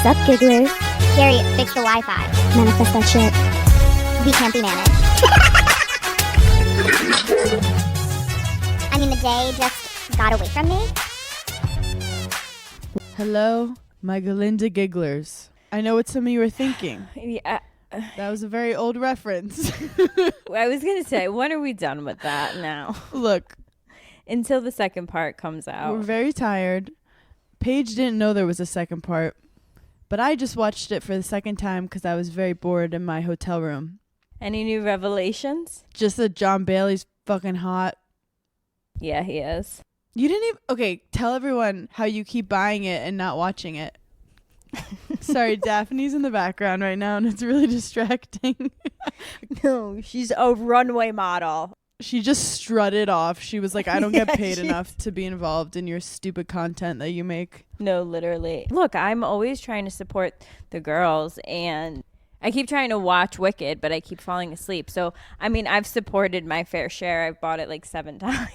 Sup, gigglers? Gary, fix the Wi-Fi. Manifest that shit. We can't be managed. I mean, the day just got away from me. Hello, my Galinda gigglers. I know what some of you were thinking. Yeah, That was a very old reference. I was going to say, when are we done with that now? Look, Until the second part comes out. we're very tired. Paige didn't know there was a second part, but I just watched it for the second time because I was very bored in my hotel room. Any new revelations? Just that John Bailey's fucking hot. Yeah, he is. You didn't even... Okay, tell everyone how you keep buying it and not watching it. Sorry, Daphne's in the background right now, and it's really distracting. No, she's a runway model. She just strutted off. She was like, I don't get paid enough to be involved in your stupid content that you make. No, literally. Look, I'm always trying to support the girls, and I keep trying to watch Wicked, but I keep falling asleep. So, I mean, I've supported my fair share. I've bought it like 7 times.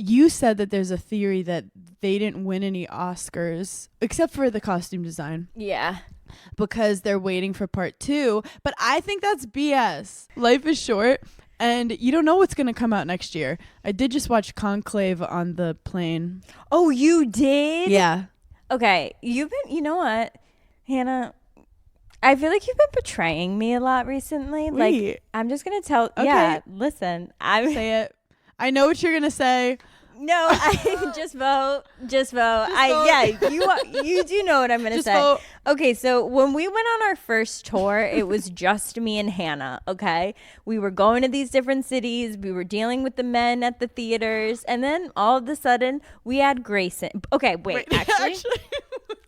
You said that there's a theory that they didn't win any Oscars, except for the costume design, Yeah. because they're waiting for part 2. But I think that's BS. Life is short, and you don't know what's going to come out next year. I did just watch Conclave on the plane. Oh, you did? Yeah. Okay. You know what, Hannah? I feel like you've been betraying me a lot recently. Like, Wait. I'm just going to tell. Okay. Yeah, listen. Say it. I know what you're going to say. No, I just vote. Just vote. vote. You do know what I'm going to Just say. vote. Okay, so when we went on our first tour, it was just me and Hannah, okay? We were going to these different cities. We were dealing with the men at the theaters. And then all of a sudden, we had Grayson. Okay, wait actually.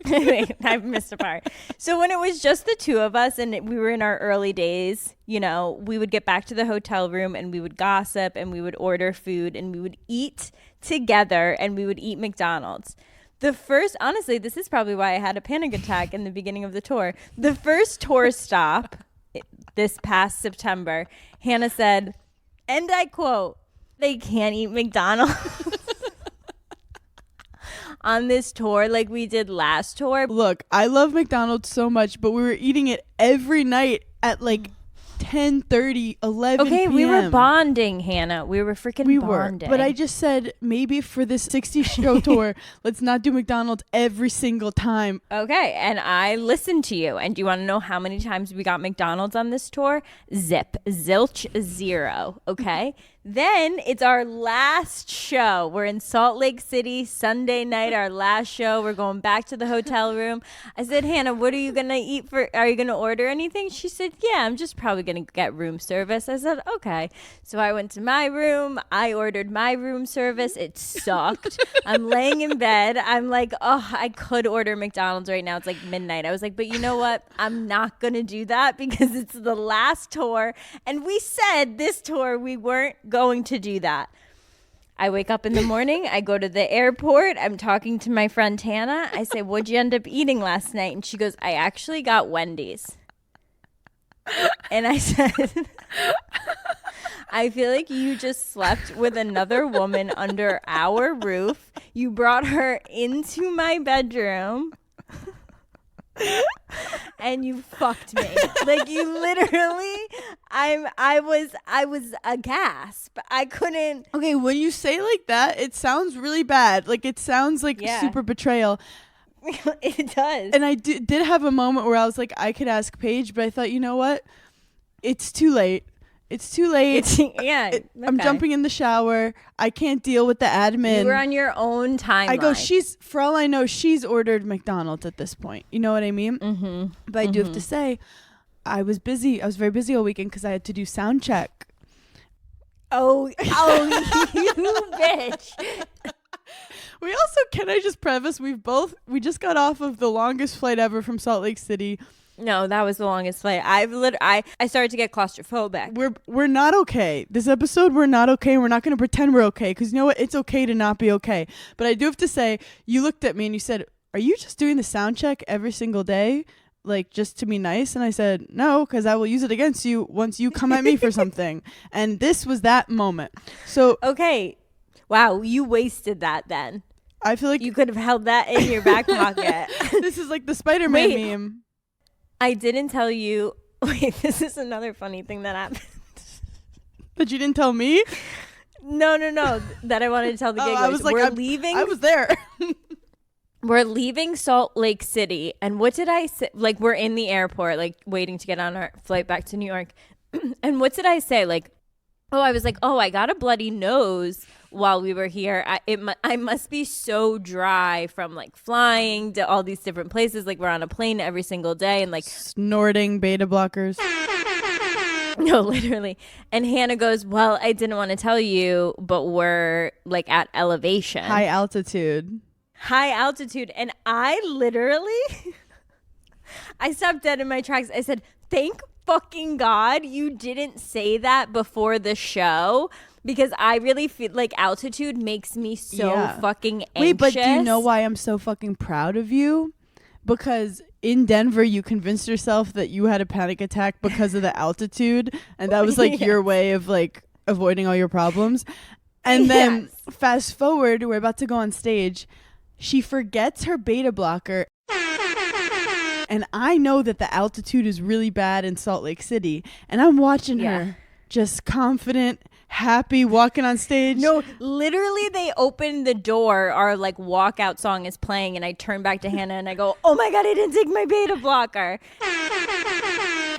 Wait, I missed a part. So when it was just the two of us and we were in our early days, you know, we would get back to the hotel room and we would gossip and we would order food and we would eat together and we would eat McDonald's. Honestly, this is probably why I had a panic attack in the beginning of the tour. The first tour stop this past September, Hannah said, and I quote, "They can't eat McDonald's." On this tour like we did last tour. Look, I love McDonald's so much, but we were eating it every night at like 10:30, 11 Okay, p.m. we were bonding, Hannah. We were freaking bonding. But I just said maybe for this 60 show tour, let's not do McDonald's every single time. Okay, and I listened to you. And do you want to know how many times we got McDonald's on this tour? Zilch, 0. Okay. Then it's our last show. We're in Salt Lake City, Sunday night, our last show. We're going back to the hotel room. I said, Hannah, what are you going to eat are you going to order anything? She said, yeah, I'm just probably going to get room service. I said, okay. So I went to my room. I ordered my room service. It sucked. I'm laying in bed. I'm like, oh, I could order McDonald's right now. It's like midnight. I was like, but you know what? I'm not going to do that because it's the last tour. And we said this tour we weren't going to do that. I wake up in the morning. I go to the airport. I'm talking to my friend Hannah. I say, what'd you end up eating last night? And she goes, I actually got Wendy's. And I said, I feel like you just slept with another woman under our roof. You brought her into my bedroom. And you fucked me. Like, you literally, I was a gasp. I couldn't. Okay, when you say like that, it sounds really bad. Like, it sounds like super betrayal. It does. And I did have a moment where I was like, I could ask Paige, but I thought, you know what? It's too late. It's too late. I'm jumping in the shower. I can't deal with the admin. You were on your own timeline. I go, for all I know, she's ordered McDonald's at this point. You know what I mean? Mm-hmm. But I do have to say, I was busy. I was very busy all weekend because I had to do sound check. Oh, you bitch. We also, can I just preface, we just got off of the longest flight ever from Salt Lake City. No, that was the longest flight. I started to get claustrophobic. We're not okay. This episode, we're not okay. We're not going to pretend we're okay because you know what? It's okay to not be okay. But I do have to say, you looked at me and you said, are you just doing the sound check every single day? Like, just to be nice? And I said, no, because I will use it against you once you come at me for something. And this was that moment. So, okay. Wow, you wasted that then. I feel like You could have held that in your back pocket. this is like the Spider-Man Wait. meme. I didn't tell you. Wait, this is another funny thing that happened. That you didn't tell me? No. That I wanted to tell the Oh, gigglers. I was like, We're leaving. I was there. We're leaving Salt Lake City. And what did I say? Like, we're in the airport, like, waiting to get on our flight back to New York. And what did I say? Like, I was like, I got a bloody nose while we were here. I must be so dry from, like, flying to all these different places. Like, we're on a plane every single day. And, like, Snorting beta blockers. no, literally. And Hannah goes, well, I didn't want to tell you, but we're, like, at elevation. High altitude. High altitude. And I literally, I stopped dead in my tracks. I said, thank fucking God you didn't say that before the show, because I really feel like altitude makes me so fucking anxious. Wait, but do you know why I'm so fucking proud of you? Because in Denver, you convinced yourself that you had a panic attack because of the altitude. And that was like your way of like avoiding all your problems. And then fast forward, we're about to go on stage. She forgets her beta blocker. And I know that the altitude is really bad in Salt Lake City. And I'm watching her just confident, happy, walking on stage. No, literally they opened the door. Our like walkout song is playing. And I turn back to Hannah and I go, oh my God, I didn't take my beta blocker.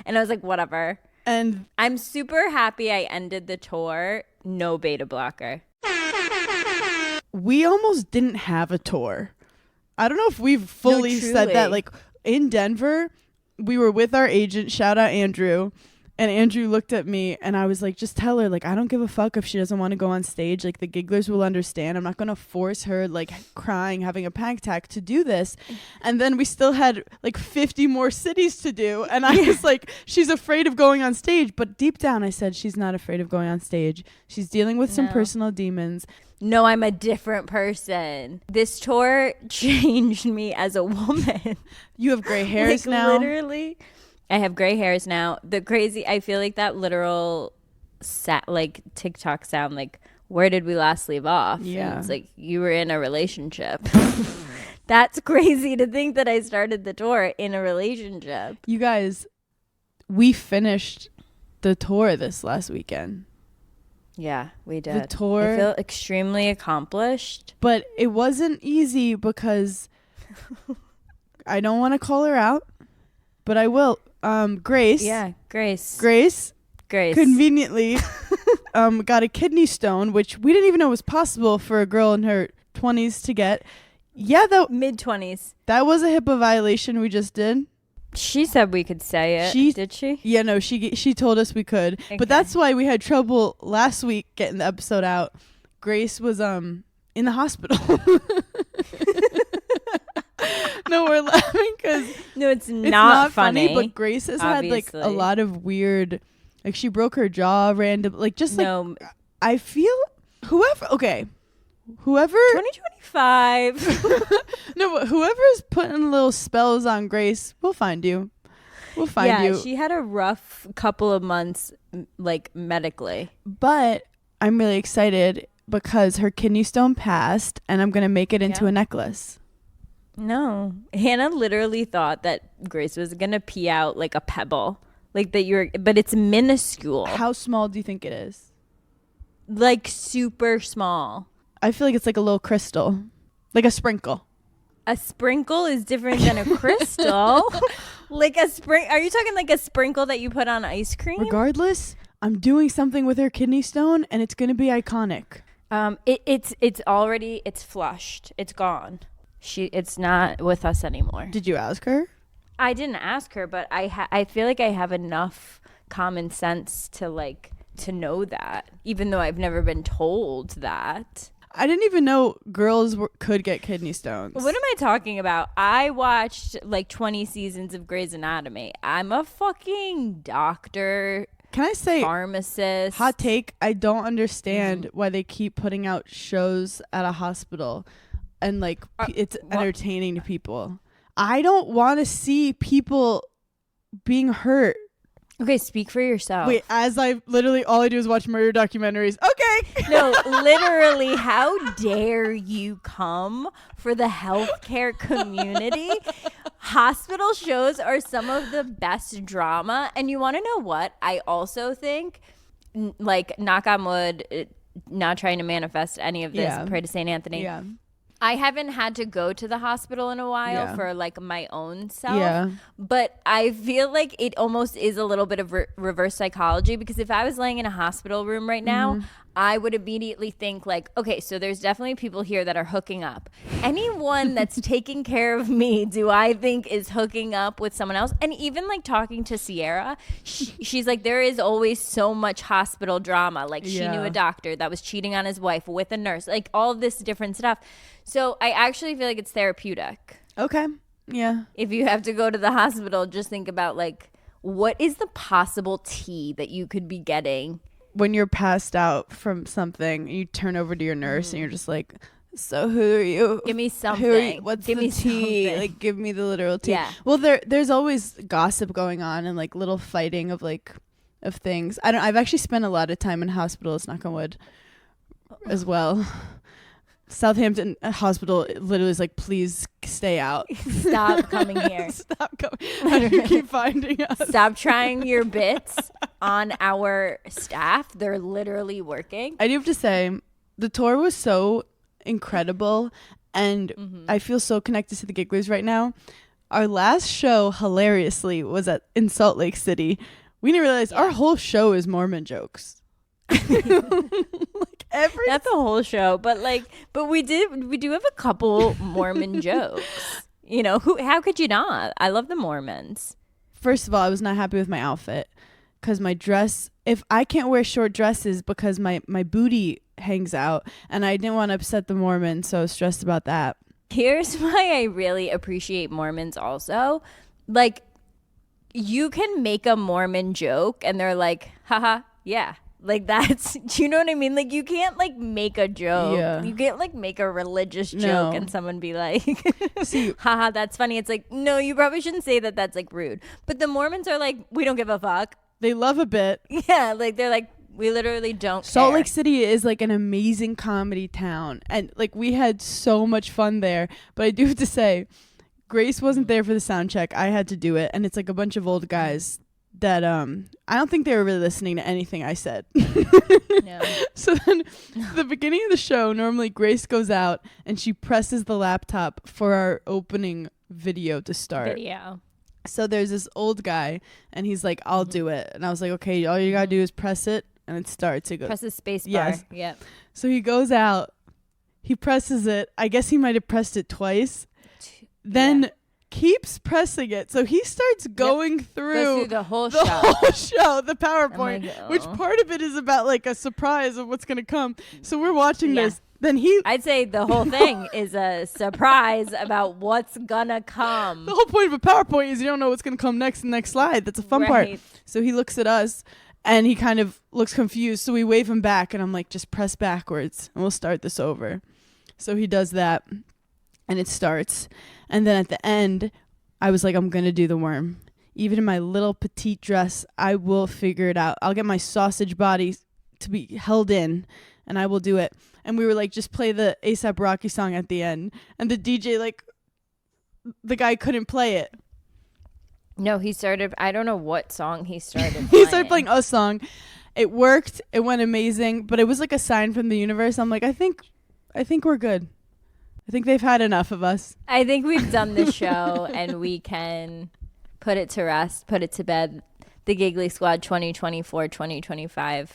And I was like, whatever. And I'm super happy I ended the tour. No beta blocker. We almost didn't have a tour. I don't know if we've fully said that. Like in Denver, we were with our agent, shout out Andrew, and Andrew looked at me and I was like, just tell her, like, I don't give a fuck if she doesn't want to go on stage. Like the gigglers will understand. I'm not going to force her like crying, having a panic attack to do this. And then we still had like 50 more cities to do. And I was like, she's afraid of going on stage. But deep down I said, she's not afraid of going on stage. She's dealing with some personal demons. No, I'm a different person. This tour changed me as a woman. You have gray hairs like, now. Literally. I have gray hairs now. I feel like that literal like TikTok sound, like, where did we last leave off? Yeah. And it's like, you were in a relationship. That's crazy to think that I started the tour in a relationship. You guys, we finished the tour this last weekend. Yeah, we did. The tour. I feel extremely accomplished. But it wasn't easy because I don't want to call her out, but I will. Grace. Yeah, Grace. Grace conveniently got a kidney stone, which we didn't even know was possible for a girl in her 20s to get. Yeah, though. Mid-20s. That was a HIPAA violation we just did. She said we could say it. Did she? Yeah, no, she told us we could. Okay. But that's why we had trouble last week getting the episode out. Grace was in the hospital. No, we're laughing because it's not funny. But Grace has had like a lot of weird, like she broke her jaw random, like just like I feel whoever 2025. No, but whoever's putting little spells on Grace, we'll find you. We'll find you. Yeah, she had a rough couple of months, like medically. But I'm really excited because her kidney stone passed, and I'm gonna make it into a necklace. No, Hannah literally thought that Grace was gonna pee out like a pebble, like that but it's minuscule. How small do you think it is? Like super small. I feel like it's like a little crystal, like a sprinkle. A sprinkle is different than a crystal. Like a are you talking like a sprinkle that you put on ice cream? Regardless, I'm doing something with her kidney stone, and it's gonna be iconic. It's flushed. It's gone. It's not with us anymore. Did you ask her? I didn't ask her, but I feel like I have enough common sense to know that, even though I've never been told that. I didn't even know girls could get kidney stones. What am I talking about? I watched like 20 seasons of Grey's Anatomy. I'm a fucking doctor. Can I say, pharmacist? Hot take, I don't understand why they keep putting out shows at a hospital and like it's entertaining to people. I don't want to see people being hurt. Okay, speak for yourself. Wait, as I literally all I do is watch murder documentaries. Okay. No, literally, how dare you come for the healthcare community? Hospital shows are some of the best drama. And you want to know what? I also think, like, knock on wood, not trying to manifest any of this, Yeah. pray to St. Anthony. Yeah. I haven't had to go to the hospital in a while Yeah. for like my own self. Yeah. But I feel like it almost is a little bit of reverse psychology, because if I was laying in a hospital room right now, I would immediately think like, okay, so there's definitely people here that are hooking up. Anyone that's taking care of me, do I think is hooking up with someone else? And even like talking to Sierra, she's like, there is always so much hospital drama. Like she knew a doctor that was cheating on his wife with a nurse, like all of this different stuff. So I actually feel like it's therapeutic. Okay. Yeah. If you have to go to the hospital, just think about like, what is the possible tea that you could be getting? When you're passed out from something, you turn over to your nurse and you're just like, so who are you? Give me something. Who are you? What's Give the me tea? something. Like, give me the literal tea. Yeah. Well, there's always gossip going on and like little fighting of things. I've actually spent a lot of time in hospitals, knock on wood, as well. Southampton Hospital literally is like, please stay out. Stop coming here. Stop coming. How do you keep finding us? Stop trying your bits on our staff. They're literally working. I do have to say, the tour was so incredible, and I feel so connected to the Gigglers right now. Our last show, hilariously, was in Salt Lake City. We didn't realize our whole show is Mormon jokes. Not the whole show, but we do have a couple Mormon jokes. You know, how could you not? I love the Mormons. First of all, I was not happy with my outfit because my dress, if I can't wear short dresses because my booty hangs out, and I didn't want to upset the Mormons, so I was stressed about that. Here's why I really appreciate Mormons also. Like, you can make a Mormon joke and they're like, haha, yeah. Like, that's, do you know what I mean? Like, you can't like make a joke. Yeah. You can't like make a religious joke and someone be like, See, haha, that's funny. It's like, no, you probably shouldn't say that. That's like rude. But the Mormons are like, we don't give a fuck. they love a bit. Yeah. Like, they're like, we literally don't Salt care. Lake City is like an amazing comedy town, and like we had so much fun there. But I do have to say, Grace wasn't there for the sound check. I had to do it, and it's like a bunch of old guys that I don't think they were really listening to anything I said. No. So then the beginning of the show, normally Grace goes out and she presses the laptop for our opening video to start. Video. So there's this old guy and he's like, I'll do it. And I was like, okay, all you gotta do is press it and it starts. It goes, Press the space bar. Yes. Yep. so he goes out, he presses it. I guess he might have pressed it twice. Then keeps pressing it. So he starts going Goes through through the whole the show. whole show, the PowerPoint, like, which oh. part of it is about like a surprise of what's going to come. So we're watching Yeah. this. Then he, I'd say the whole thing is a surprise about what's gonna come. the whole point of a PowerPoint is you don't know what's going to come next, the next slide. That's a fun part. Right. So he looks at us and he kind of looks confused. So we wave him back and I'm like, just press backwards and we'll start this over. So he does that and it starts. And then at the end, I was like, I'm going to do the worm. Even in my little petite dress, I will figure it out. I'll get my sausage body to be held in and I will do it. And we were like, just play the A$AP Rocky song at the end. And the DJ, like, the guy couldn't play it. No, he started. I don't know what song he started. He started playing a song. It worked. It went amazing. But it was like a sign from the universe. I'm like, I think we're good. I think they've had enough of us. I think we've done the show and we can put it to rest, put it to bed. The Giggly Squad 2024-2025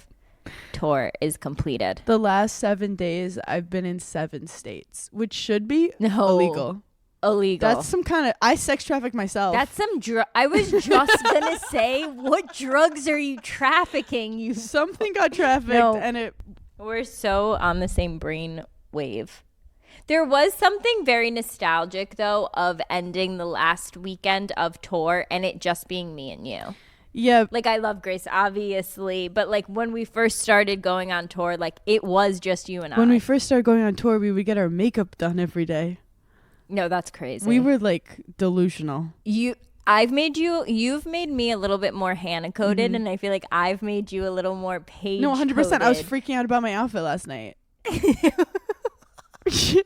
tour is completed. The last 7 days, I've been in 7 states, which should be illegal. Illegal. That's some kind of... I sex traffic myself. That's some I was just gonna say, what drugs are you trafficking? You Something got trafficked and it... We're so on the same brain wave. There was something very nostalgic, though, of ending the last weekend of tour and it just being me and you. Yeah. Like, I love Grace, obviously, but, like, when we first started going on tour, like, it was just you and I. When we first started going on tour, we would get our makeup done every day. No, that's crazy. We were, like, delusional. you've made me a little bit more Hannah coded, and I feel like I've made you a little more Paige. No, 100%. I was freaking out about my outfit last night. She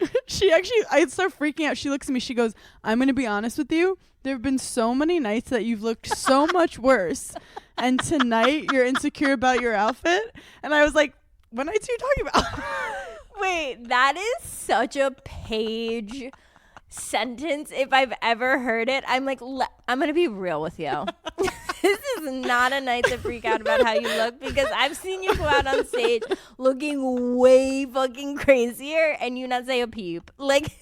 actually, I start freaking out. She looks at me. She goes, "I'm going to be honest with you. There have been so many nights that you've looked so much worse. And tonight you're insecure about your outfit." And I was like, "What nights are you talking about?" Wait, that is such a Paige sentence if I've ever heard it. I'm like, I'm going to be real with you. This is not a night to freak out about how you look, because I've seen you go out on stage looking way fucking crazier and you not say a peep. Like,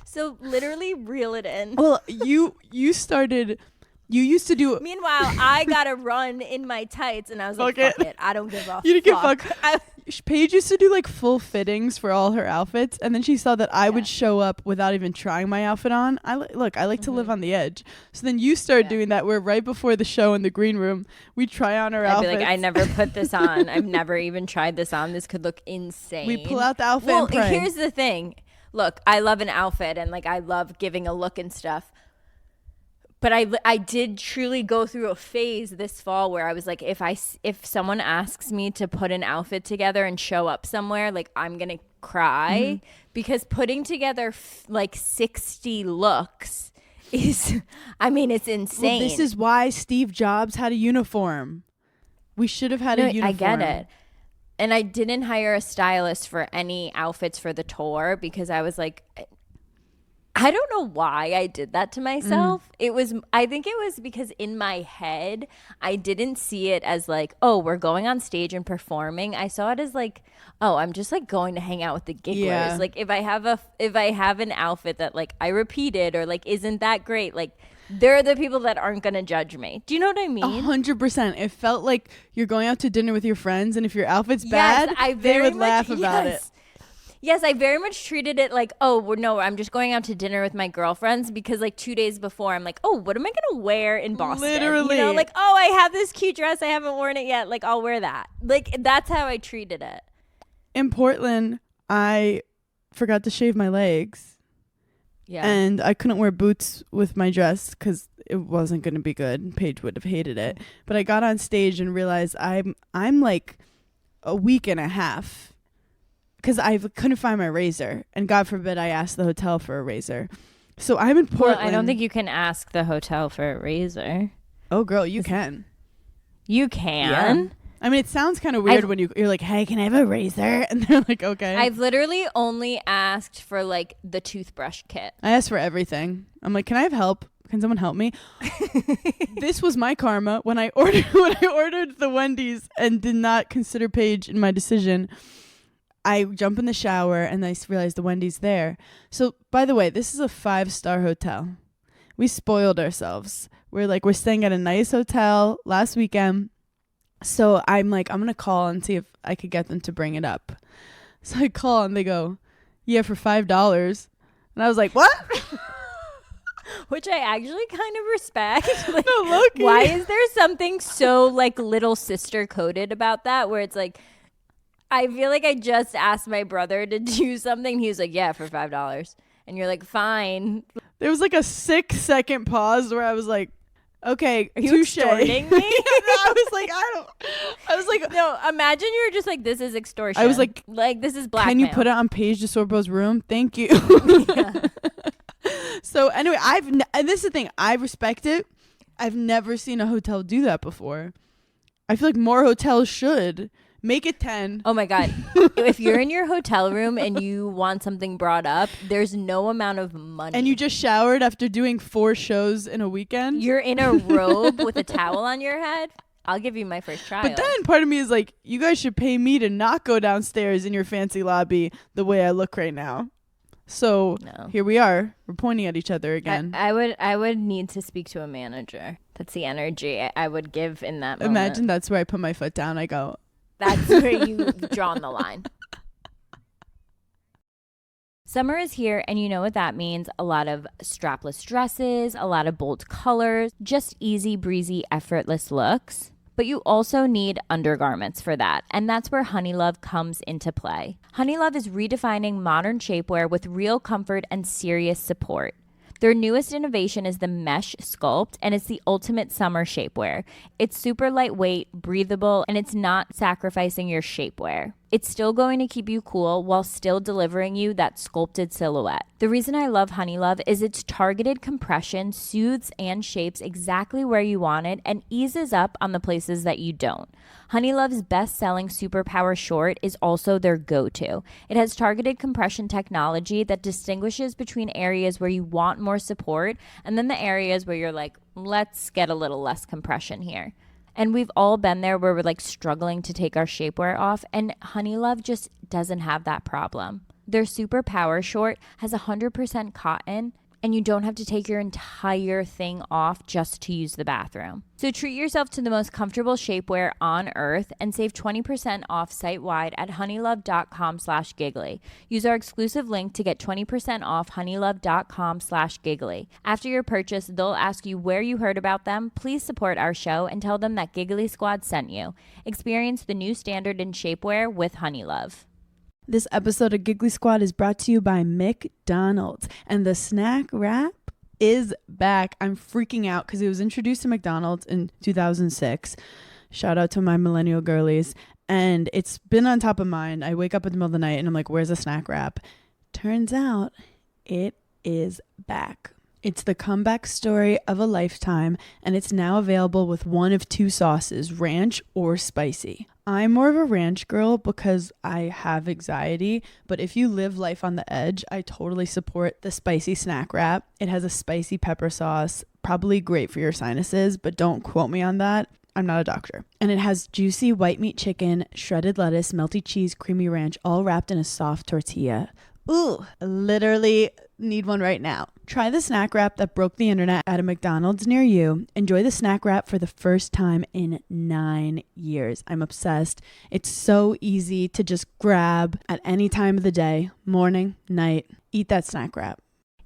so literally reel it in. Well, you used to do. Meanwhile, I got to run in my tights and I was like, fuck it. I don't give a fuck. You didn't give a fuck. Paige used to do like full fittings for all her outfits, and then she saw that I would show up without even trying my outfit on. I like to live on the edge. So then you started doing that, where right before the show in the green room, we try on our outfits. I'd be like, I never put this on. I've never even tried this on. This could look insane. We pull out the outfit and pray. Here's the thing. Look, I love an outfit and like I love giving a look and stuff. But I did truly go through a phase this fall where I was like, if someone asks me to put an outfit together and show up somewhere, like I'm going to cry, because putting together like 60 looks is, I mean, it's insane. Well, this is why Steve Jobs had a uniform. We should have had a uniform. I get it. And I didn't hire a stylist for any outfits for the tour because I was like, I don't know why I did that to myself. I think it was because in my head, I didn't see it as like, oh, we're going on stage and performing. I saw it as like, oh, I'm just like going to hang out with the gigglers. Yeah. Like if I have an outfit that like I repeated or like isn't that great, like they're the people that aren't going to judge me. Do you know what I mean? 100%. It felt like you're going out to dinner with your friends, and if your outfit's bad, they would laugh about it. Yes, I very much treated it like, oh, no, I'm just going out to dinner with my girlfriends, because like 2 days before, I'm like, oh, what am I going to wear in Boston? Literally. You know, like, oh, I have this cute dress. I haven't worn it yet. Like, I'll wear that. Like, that's how I treated it. In Portland, I forgot to shave my legs. Yeah. And I couldn't wear boots with my dress because it wasn't going to be good. Paige would have hated it. But I got on stage and realized I'm like a week and a half, because I couldn't find my razor, and God forbid I asked the hotel for a razor. So I'm in Portland. Well, I don't think you can ask the hotel for a razor. Oh, girl, you can. You can? Yeah. I mean, it sounds kind of weird when you're like, hey, can I have a razor? And they're like, okay. I've literally only asked for like the toothbrush kit. I asked for everything. I'm like, can I have help? Can someone help me? This was my karma when I ordered the Wendy's and did not consider Paige in my decision. I jump in the shower and I realize the Wendy's there. So, by the way, this is a 5-star hotel. We spoiled ourselves. We're staying at a nice hotel last weekend. So I'm like, I'm going to call and see if I could get them to bring it up. So I call and they go, yeah, for $5. And I was like, what? Which I actually kind of respect. Like, no, low-key. Why is there something so like little sister coded about that, where it's like, I feel like I just asked my brother to do something. He was like, yeah, for $5. And you're like, fine. There was like a 6-second pause where I was like, okay, are you touche. extorting me? I was like, no, imagine you were just like, this is extortion. I was like, this is blackmail. Can you put it on Paige DeSorbo's room? Thank you. Yeah. So anyway, and this is the thing, I respect it. I've never seen a hotel do that before. I feel like more hotels should. Make it 10. Oh my God. If you're in your hotel room and you want something brought up, there's no amount of money. And you just showered after doing 4 shows in a weekend. You're in a robe with a towel on your head. I'll give you my first trial. But then part of me is like, you guys should pay me to not go downstairs in your fancy lobby the way I look right now. So Here we are. We're pointing at each other again. I would need to speak to a manager. That's the energy I would give in that moment. Imagine that's where I put my foot down. I go, that's where you've drawn the line. Summer is here, and you know what that means. A lot of strapless dresses, a lot of bold colors, just easy breezy, effortless looks. But you also need undergarments for that, and that's where Honeylove comes into play. Honeylove is redefining modern shapewear with real comfort and serious support. Their newest innovation is the Mesh Sculpt, and it's the ultimate summer shapewear. It's super lightweight, breathable, and it's not sacrificing your shapewear. It's still going to keep you cool while still delivering you that sculpted silhouette. The reason I love Honeylove is its targeted compression soothes and shapes exactly where you want it and eases up on the places that you don't. Honeylove's best-selling Superpower Short is also their go-to. It has targeted compression technology that distinguishes between areas where you want more support and then the areas where you're like, let's get a little less compression here. And we've all been there where we're like struggling to take our shapewear off, and Honeylove just doesn't have that problem. Their Super Power Short has 100% cotton, and you don't have to take your entire thing off just to use the bathroom. So treat yourself to the most comfortable shapewear on earth and save 20% off site-wide at honeylove.com/giggly. Use our exclusive link to get 20% off honeylove.com/giggly. After your purchase, they'll ask you where you heard about them. Please support our show and tell them that Giggly Squad sent you. Experience the new standard in shapewear with Honeylove. This episode of Giggly Squad is brought to you by McDonald's, and the snack wrap is back. I'm freaking out because it was introduced to McDonald's in 2006. Shout out to my millennial girlies. And it's been on top of mind. I wake up in the middle of the night and I'm like, where's the snack wrap? Turns out it is back. It's the comeback story of a lifetime, and it's now available with one of two sauces, ranch or spicy. I'm more of a ranch girl because I have anxiety, but if you live life on the edge, I totally support the spicy snack wrap. It has a spicy pepper sauce, probably great for your sinuses, but don't quote me on that. I'm not a doctor. And it has juicy white meat chicken, shredded lettuce, melty cheese, creamy ranch, all wrapped in a soft tortilla. Ooh, literally need one right now. Try the snack wrap that broke the internet at a McDonald's near you. Enjoy the snack wrap for the first time in 9 years. I'm obsessed. It's so easy to just grab at any time of the day, morning, night. Eat that snack wrap.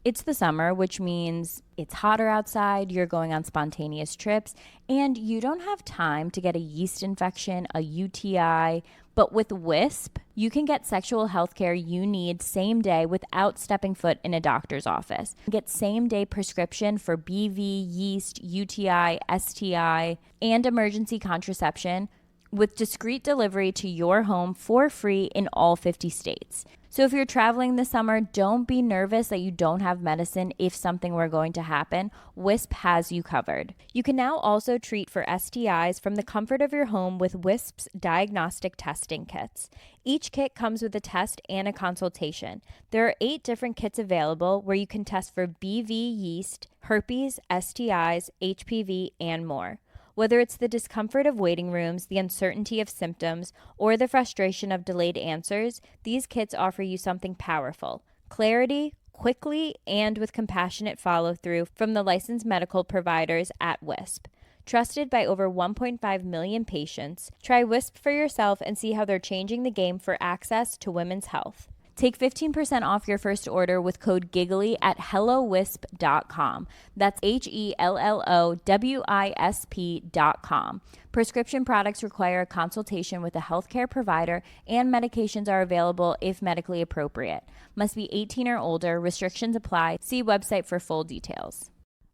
It's the summer, which means it's hotter outside, you're going on spontaneous trips, and you don't have time to get a yeast infection, a UTI. But with Wisp, you can get sexual health care you need same day without stepping foot in a doctor's office. Get same day prescription for BV, yeast, UTI, STI, and emergency contraception with discreet delivery to your home for free in all 50 states. So if you're traveling this summer, don't be nervous that you don't have medicine if something were going to happen. Wisp has you covered. You can now also treat for STIs from the comfort of your home with Wisp's diagnostic testing kits. Each kit comes with a test and a consultation. There are 8 different kits available where you can test for BV yeast, herpes, STIs, HPV, and more. Whether it's the discomfort of waiting rooms, the uncertainty of symptoms, or the frustration of delayed answers, these kits offer you something powerful: clarity, quickly, and with compassionate follow-through from the licensed medical providers at Wisp. Trusted by over 1.5 million patients, try Wisp for yourself and see how they're changing the game for access to women's health. Take 15% off your first order with code GIGGLY at HelloWisp.com. That's HelloWisp.com. Prescription products require a consultation with a healthcare provider, and medications are available if medically appropriate. Must be 18 or older. Restrictions apply. See website for full details.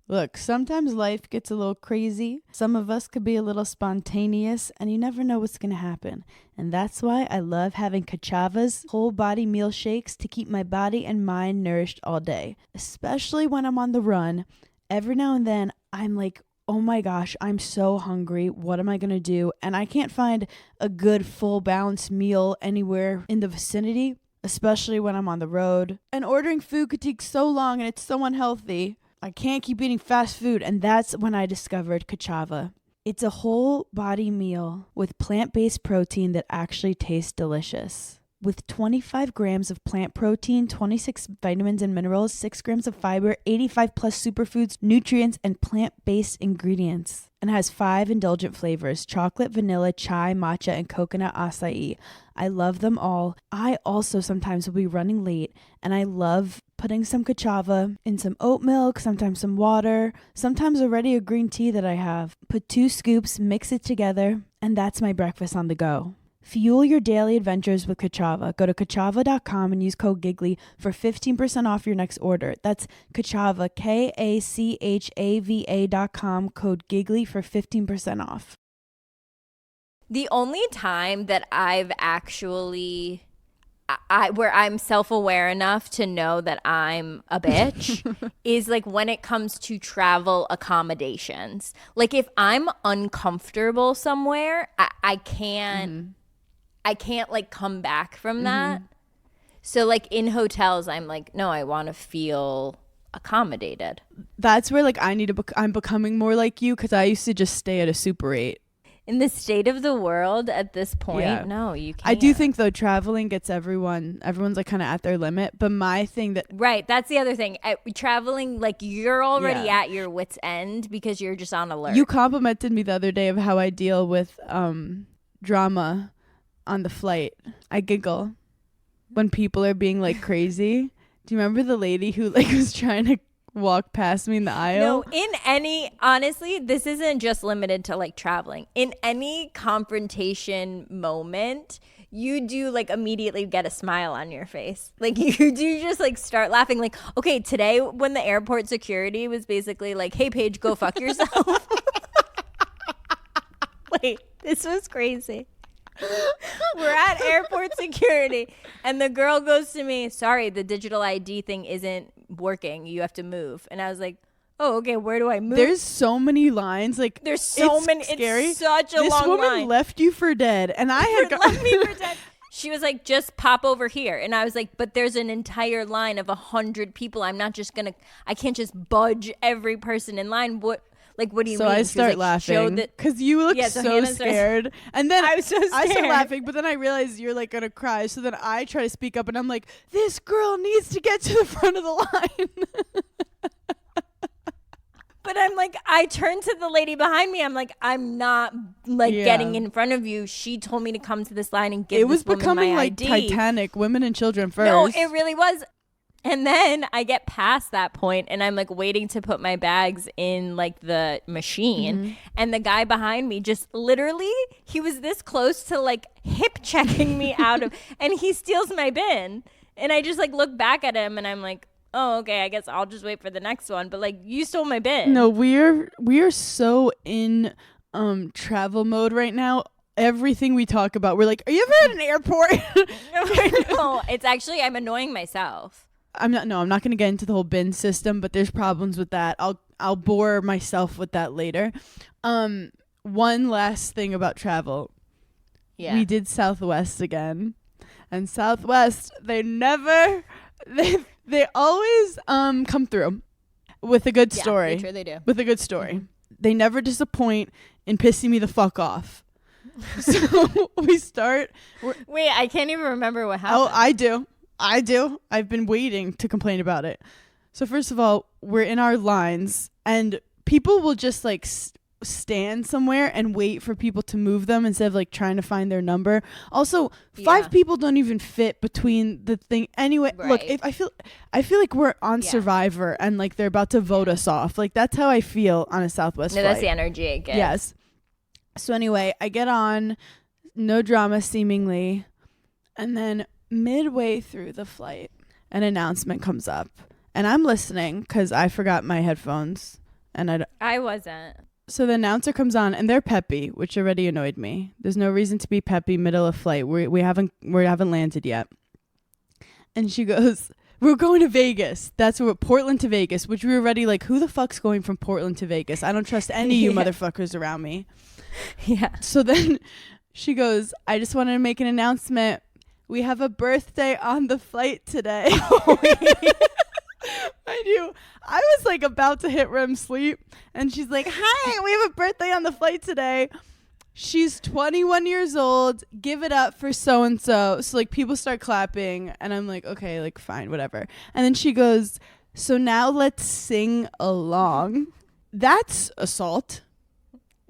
Look, sometimes life gets a little crazy. Some of us could be a little spontaneous, and you never know what's going to happen. And that's why I love having Kachava's whole body meal shakes to keep my body and mind nourished all day. Especially when I'm on the run. Every now and then, I'm like, oh my gosh, I'm so hungry. What am I going to do? And I can't find a good full balanced meal anywhere in the vicinity, especially when I'm on the road. And ordering food could take so long, and it's so unhealthy. I can't keep eating fast food, and that's when I discovered Kachava. It's a whole body meal with plant-based protein that actually tastes delicious. With 25 grams of plant protein, 26 vitamins and minerals, 6 grams of fiber, 85 plus superfoods, nutrients, and plant-based ingredients. And has 5 indulgent flavors: chocolate, vanilla, chai, matcha, and coconut acai. I love them all. I also sometimes will be running late, and I love putting some Kachava in some oat milk, sometimes some water, sometimes already a green tea that I have. Put 2 scoops, mix it together, and that's my breakfast on the go. Fuel your daily adventures with Kachava. Go to kachava.com and use code GIGLY for 15% off your next order. That's Kachava, KACHAVA.com, code GIGLY for 15% off. The only time that I've actually where I'm self-aware enough to know that I'm a bitch is like when it comes to travel accommodations. Like if I'm uncomfortable somewhere, I can't like come back from that. So like in hotels, I'm like, no, I want to feel accommodated. That's where like I'm becoming more like you, because I used to just stay at a Super 8. In the state of the world at this point, no, you can't. I do think though traveling gets everyone's like kind of at their limit. But my thing that right, that's the other thing. Traveling, like you're already at your wit's end because you're just on alert. You complimented me the other day of how I deal with drama on the flight. I giggle when people are being like crazy. Do you remember the lady who like was trying to walk past me in the aisle? No, honestly, this isn't just limited to like traveling. In any confrontation moment, you do like immediately get a smile on your face. Like you do just like start laughing. Like, okay, today when the airport security was basically like, hey Paige, go fuck yourself. Wait, this was crazy. We're at airport security and the girl goes to me, sorry, the digital ID thing isn't working, you have to move. And I was like, oh, okay, where do I move? There's so many lines. Like there's so many. Scary. It's such a this long woman line. left you for dead, and I had left me for dead. She was like, just pop over here. And I was like, but there's an entire line of 100 people. I can't just budge every person in line. What do you mean? So I start laughing because you look so scared. And then I start laughing, but then I realize you're like going to cry. So then I try to speak up and I'm like, this girl needs to get to the front of the line. But I'm like, I turned to the lady behind me. I'm like, I'm not like getting in front of you. She told me to come to this line and give this woman my ID. It was becoming like Titanic, women and children first. No, it really was. And then I get past that point and I'm like waiting to put my bags in like the machine. And the guy behind me just literally, he was this close to like hip checking me out of, and he steals my bin. And I just like look back at him and I'm like, oh, okay, I guess I'll just wait for the next one. But like, you stole my bin. No, we are so in travel mode right now. Everything we talk about, we're like, are you ever at an airport? No, it's actually, I'm annoying myself. I'm not going to get into the whole bin system, but there's problems with that. I'll bore myself with that later. One last thing about travel. Yeah. We did Southwest again. And Southwest, they always come through with a good story. Yeah, sure they do. With a good story. They never disappoint in pissing me the fuck off. So we start. Wait, I can't even remember what happened. Oh, I do. I've been waiting to complain about it. So first of all, we're in our lines and people will just like stand somewhere and wait for people to move them instead of like trying to find their number. Also, 5 people don't even fit between the thing. Anyway, right. Look, if I feel like we're on Survivor and like they're about to vote us off. Like that's how I feel on a Southwest flight. That's the energy I get. Yes. So anyway, I get on, no drama seemingly, and then midway through the flight, an announcement comes up, and I'm listening because I forgot my headphones, and I wasn't. So the announcer comes on, and they're peppy, which already annoyed me. There's no reason to be peppy middle of flight. We haven't landed yet. And she goes, "We're going to Vegas." That's where Portland to Vegas, which we were already like, who the fuck's going from Portland to Vegas? I don't trust any of you motherfuckers around me. Yeah. So then she goes, "I just wanted to make an announcement. We have a birthday on the flight today." I was like about to hit REM sleep, and she's like, "Hi, we have a birthday on the flight today. She's 21 years old. Give it up for so and so." So like people start clapping, and I'm like, okay, like fine, whatever. And then she goes, "So now let's sing along." That's assault.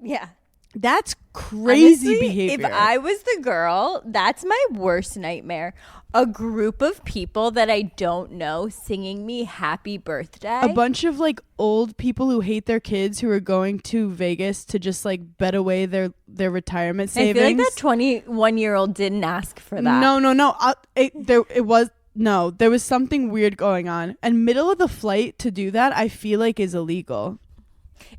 Yeah. That's crazy Honestly, behavior. If I was the girl, that's my worst nightmare. A group of people that I don't know singing me happy birthday. A bunch of like old people who hate their kids who are going to Vegas to just like bet away their retirement savings. I feel like that 21-year-old didn't ask for that. No. There was something weird going on. And middle of the flight to do that, I feel like is illegal.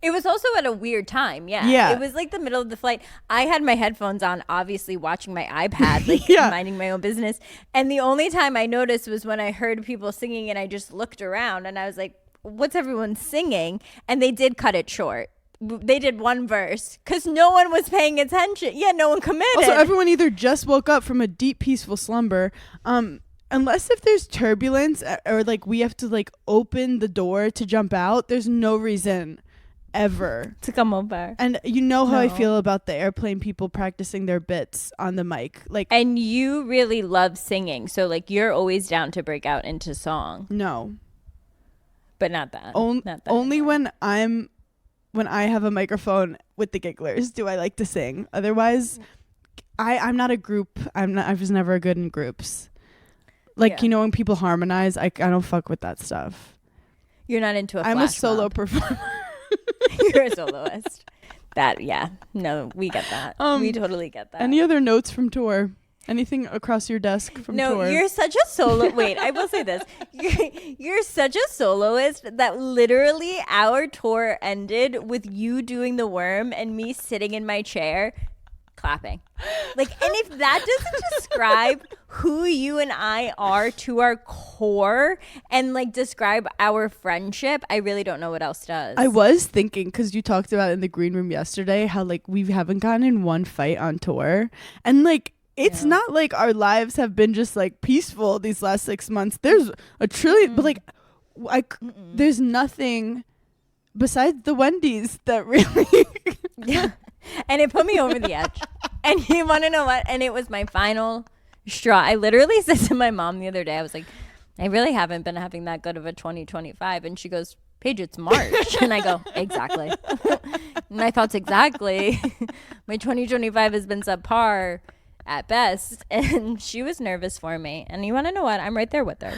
It was also at a weird time. Yeah. It was like the middle of the flight. I had my headphones on, obviously watching my iPad, like minding my own business. And the only time I noticed was when I heard people singing and I just looked around and I was like, what's everyone singing? And they did cut it short. They did one verse because no one was paying attention. Yeah, no one committed. Also, everyone either just woke up from a deep, peaceful slumber. Unless if there's turbulence or like we have to like open the door to jump out, there's no reason ever to come over. And you know how I feel about the airplane people practicing their bits on the mic. Like, and you really love singing, so like you're always down to break out into song. No, but not that. Not that only anymore. when I have a microphone with the gigglers do I like to sing. Otherwise, I'm not a group. I was never good in groups. Like, you know, when people harmonize, I don't fuck with that stuff. You're not into I'm a solo performer. You're a soloist. No, we get that. We totally get that. Any other notes from tour? Anything across your desk from tour? No, you're such a solo. Wait, I will say this. You're such a soloist that literally our tour ended with you doing the worm and me sitting in my chair clapping. Like, and if that doesn't describe who you and I are to our core and like describe our friendship, I really don't know what else does. I was thinking, because you talked about in the green room yesterday how like we haven't gotten in one fight on tour, and like it's not like our lives have been just like peaceful these last 6 months. There's a trillion, but like there's nothing besides the Wendy's that really and it put me over the edge. And you want to know what? And it was my final straw. I literally said to my mom the other day, I was like, I really haven't been having that good of a 2025. And she goes, Paige, it's March. And I go, exactly. My thoughts exactly. My 2025 has been subpar at best. And she was nervous for me. And you want to know what? I'm right there with her.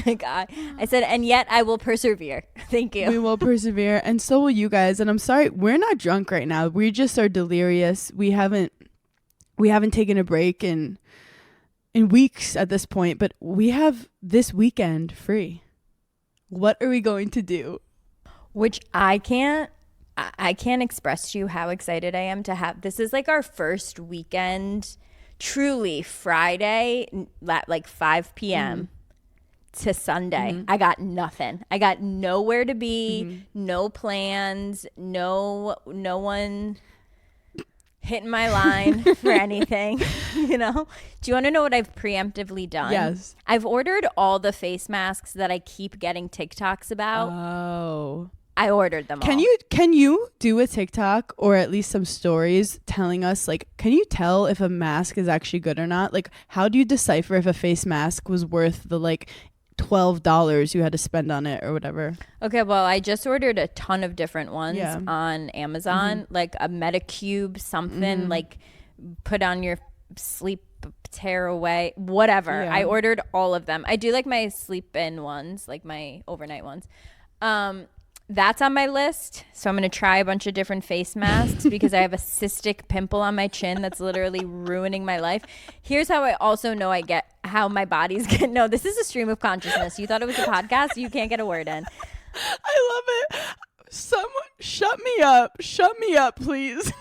Like I said, and yet I will persevere. Thank you. We will persevere, and so will you guys. And I'm sorry, we're not drunk right now. We just are delirious. We haven't taken a break in weeks at this point, but we have this weekend free. What are we going to do? Which I can't express to you how excited I am to have. This is like our first weekend, truly Friday, like 5 p.m. to Sunday. I got nothing. I got nowhere to be, no plans, no one hitting my line for anything, you know? Do you want to know what I've preemptively done? Yes. I've ordered all the face masks that I keep getting TikToks about. Oh. I ordered them all. Can you do a TikTok or at least some stories telling us, like, can you tell if a mask is actually good or not? Like, how do you decipher if a face mask was worth the, like, $12 you had to spend on it or whatever? Okay, well, I just ordered a ton of different ones on Amazon, like a Metacube something, like put on your sleep tear away, whatever. I ordered all of them. I do like my sleep in ones, like my overnight ones. That's on my list. So I'm going to try a bunch of different face masks because I have a cystic pimple on my chin that's literally ruining my life. Here's how I also know how my body's getting. No, this is a stream of consciousness. You thought it was a podcast? You can't get a word in. I love it. Someone shut me up. Shut me up, please.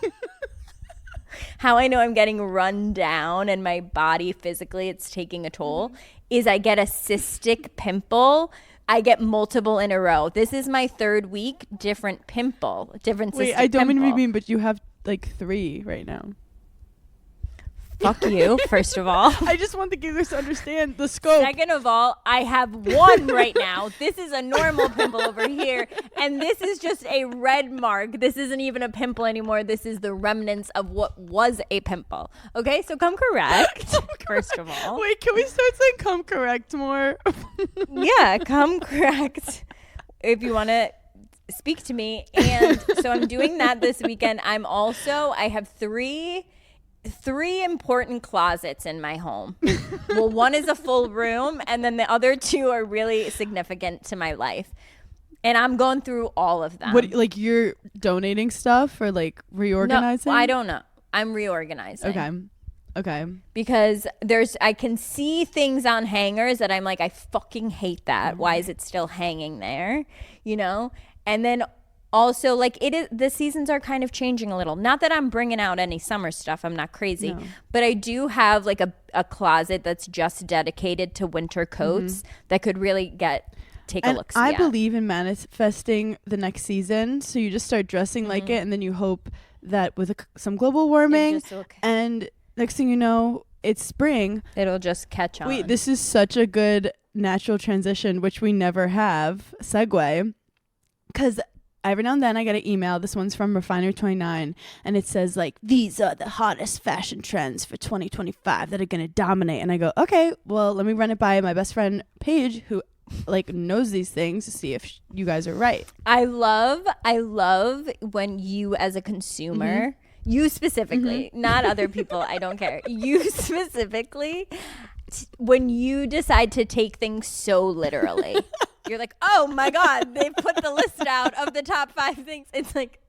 How I know I'm getting run down and my body physically, it's taking a toll, is I get a cystic pimple. I get multiple in a row. This is my third week, different pimple, different cystic Wait, I don't pimple. mean to be mean, but you have like 3 right now. Fuck you, first of all. I just want the viewers to understand the scope. Second of all, I have 1 right now. This is a normal pimple over here. And this is just a red mark. This isn't even a pimple anymore. This is the remnants of what was a pimple. Okay, so come correct, first of all. Wait, can we start saying come correct more? Yeah, come correct. If you want to speak to me. And so I'm doing that this weekend. I have three important closets in my home. Well, one is a full room, and then the other two are really significant to my life. And I'm going through all of them. What, like you're donating stuff or like reorganizing? No, I don't know. I'm reorganizing. Okay. Because I can see things on hangers that I'm like, I fucking hate that. Why is it still hanging there? You know? And then also, like, the seasons are kind of changing a little. Not that I'm bringing out any summer stuff. I'm not crazy. No. But I do have like a closet that's just dedicated to winter coats that could really take a look. I believe in manifesting the next season. So you just start dressing like it, and then you hope that with some global warming and next thing you know, it's spring. It'll just catch on. Wait, this is such a good natural transition, which we never have. Segue. Because every now and then I get an email. This one's from Refiner29. And it says, like, these are the hottest fashion trends for 2025 that are going to dominate. And I go, okay, well, let me run it by my best friend, Paige, who like knows these things to see if you guys are right. I love when you as a consumer, you specifically, not other people, I don't care. You specifically, when you decide to take things so literally, you're like, oh my God, they put the list out of the top 5 things. It's like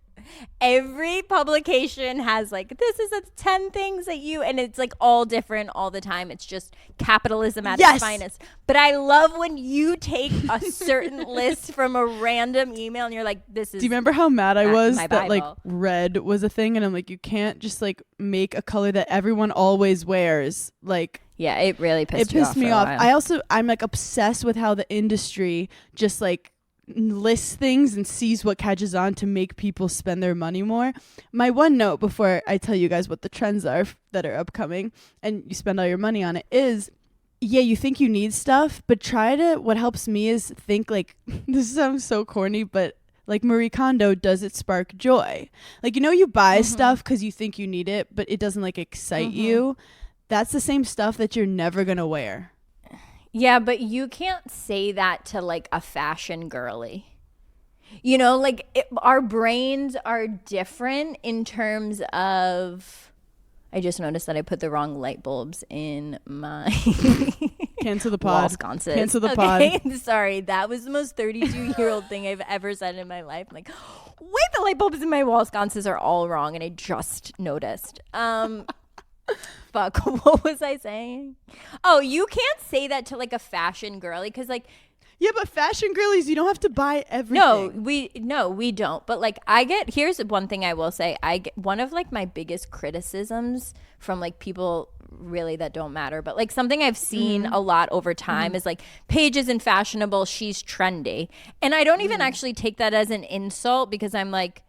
every publication has like, this is 10 things that and it's like all different all the time. It's just capitalism at its finest. But I love when you take a certain list from a random email and you're like, this is. Do you remember how mad I was that like red was a thing? And I'm like, you can't just like make a color that everyone always wears. Like, yeah, it really pissed me off. I'm like obsessed with how the industry just like lists things and sees what catches on to make people spend their money more. My one note before I tell you guys what the trends are that are upcoming and you spend all your money on it is, yeah, you think you need stuff, but what helps me is think like, this sounds so corny, but like Marie Kondo, does it spark joy? Like, you know, you buy stuff because you think you need it, but it doesn't like excite you. That's the same stuff that you're never going to wear. Yeah, but you can't say that to like a fashion girly. You know, like our brains are different in terms of. I just noticed that I put the wrong light bulbs in my cancel the pod. Wall sconces. Cancel the pod. Sorry, that was the most 32-year-old thing I've ever said in my life. I'm like, wait, the light bulbs in my wall sconces are all wrong, and I just noticed. Fuck, what was I saying? Oh, you can't say that to like a fashion girly because like. Yeah, but fashion girlies, you don't have to buy everything. No, we don't. But like here's one thing I will say. I get one of like my biggest criticisms from like people really that don't matter. But like something I've seen a lot over time is like Paige isn't fashionable, she's trendy. And I don't even actually take that as an insult because I'm like,